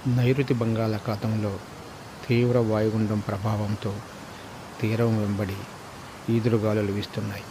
నైరుతి బంగాళాఖాతంలో తీవ్ర వాయుగుండం ప్రభావంతో తీరం వెంబడి ఈదురుగాలులు వీస్తున్నాయి.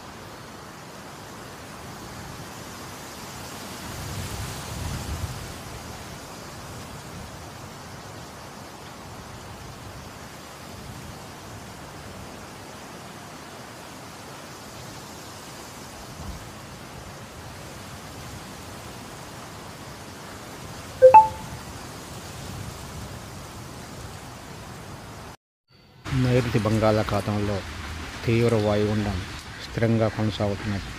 నైరుతి బంగాళాఖాతంలో తీవ్ర వాయుగుండం స్థిరంగా కొనసాగుతున్నది.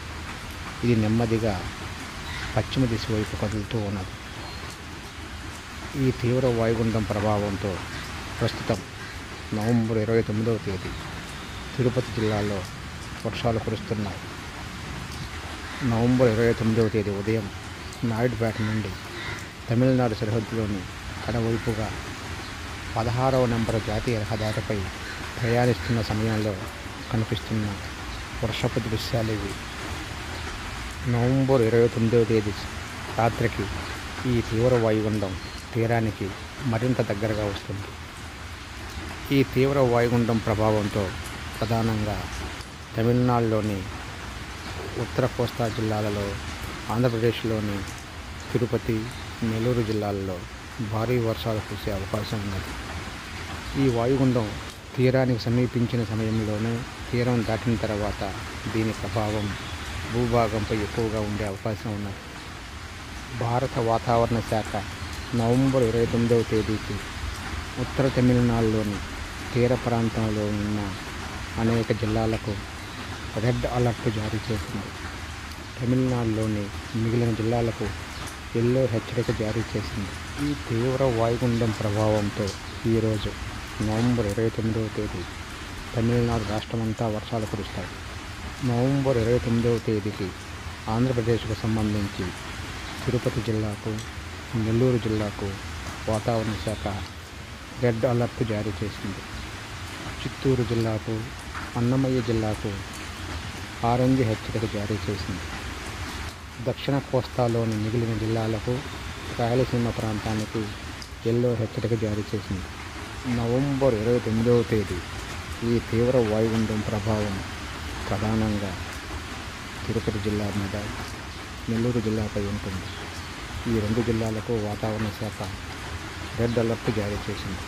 ఇది నెమ్మదిగా పశ్చిమ దిశ వైపు కదులుతూ ఉన్నది. ఈ తీవ్ర వాయుగుండం ప్రభావంతో ప్రస్తుతం నవంబర్ 29వ తేదీ తిరుపతి జిల్లాలో వర్షాలు కురుస్తున్నాయి. నవంబర్ 29వ తేదీ ఉదయం నాయుడుపేట నుండి తమిళనాడు సరిహద్దులోని కడవైపుగా 16వ నెంబర్ జాతీయ రహదారిపై ప్రయాణిస్తున్న సమయంలో కనిపిస్తున్న వర్షపు దృశ్యాలు ఇవి. నవంబర్ 29వ తేదీ రాత్రికి ఈ తీవ్ర వాయుగుండం తీరానికి మరింత దగ్గరగా వస్తుంది. ఈ తీవ్ర వాయుగుండం ప్రభావంతో ప్రధానంగా తమిళనాడులోని ఉత్తర కోస్తా జిల్లాలలో, ఆంధ్రప్రదేశ్లోని తిరుపతి, నెల్లూరు జిల్లాలలో భారీ వర్షాలు కురిసే అవకాశం ఉన్నది. ఈ వాయుగుండం తీరానికి సమీపించిన సమయంలోనే తీరం దాటిన తర్వాత దీని ప్రభావం భూభాగంపై ఎక్కువగా ఉండే అవకాశం ఉన్నది. భారత వాతావరణ శాఖ నవంబర్ 29వ తేదీకి ఉత్తర తమిళనాడులోని తీర ప్రాంతంలో ఉన్న అనేక జిల్లాలకు రెడ్ అలర్ట్ జారీ చేసింది. తమిళనాడులోని మిగిలిన జిల్లాలకు ఎల్లో హెచ్చరిక జారీ చేసింది. ఈ తీవ్ర వాయుగుండం ప్రభావంతో ఈరోజు నవంబర్ 29వ తేదీ తమిళనాడు రాష్ట్రమంతా వర్షాలు కురుస్తాయి. నవంబర్ 29వ తేదీకి ఆంధ్రప్రదేశ్కు సంబంధించి తిరుపతి జిల్లాకు, నెల్లూరు జిల్లాకు వాతావరణ శాఖ రెడ్ అలర్ట్ జారీ చేసింది. చిత్తూరు జిల్లాకు, అన్నమయ్య జిల్లాకు ఆరెంజ్ హెచ్చరిక జారీ చేసింది. దక్షిణ కోస్తాలోని మిగిలిన జిల్లాలకు, రాయలసీమ ప్రాంతానికి ఎల్లో హెచ్చరిక జారీ చేసింది. నవంబర్ 29వ తేదీ ఈ తీవ్ర వాయుగుండం ప్రభావం ప్రధానంగా తిరుపతి జిల్లా మీద, నెల్లూరు జిల్లాపై ఉంటుంది. ఈ రెండు జిల్లాలకు వాతావరణ శాఖ రెడ్ అలర్ట్ జారీ చేసింది.